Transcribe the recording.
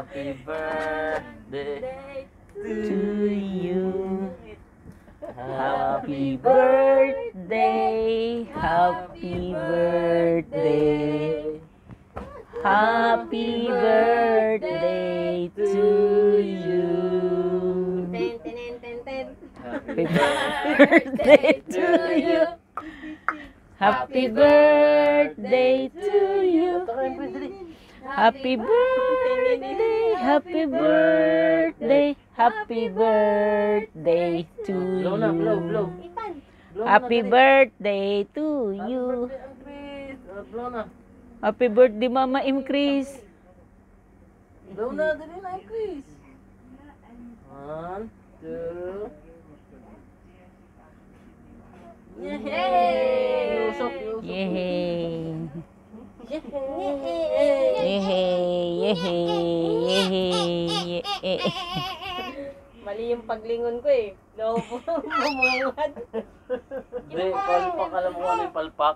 Happy birthday To you. Happy birthday, happy birthday, happy birthday to you. Ten, ten, ten, ten. Happy birthday to you. Happy birthday to you. Happy birthday, happy birthday, happy birthday to Blow na, blow, blow. you. Ipan. Blow Happy na, dali. birthday to Happy you. birthday, Ang Chris. Blow na. Happy birthday, Mama Chris. Blow na, dali na, Ang Chris. 1, 2. Yay! Usok, usok. Yehey! Yay! Yehey! Yehey! Yehey! Mali yung paglingon ko eh. Bumungad. Hindi, palpak. Alam mo ano yung palpak?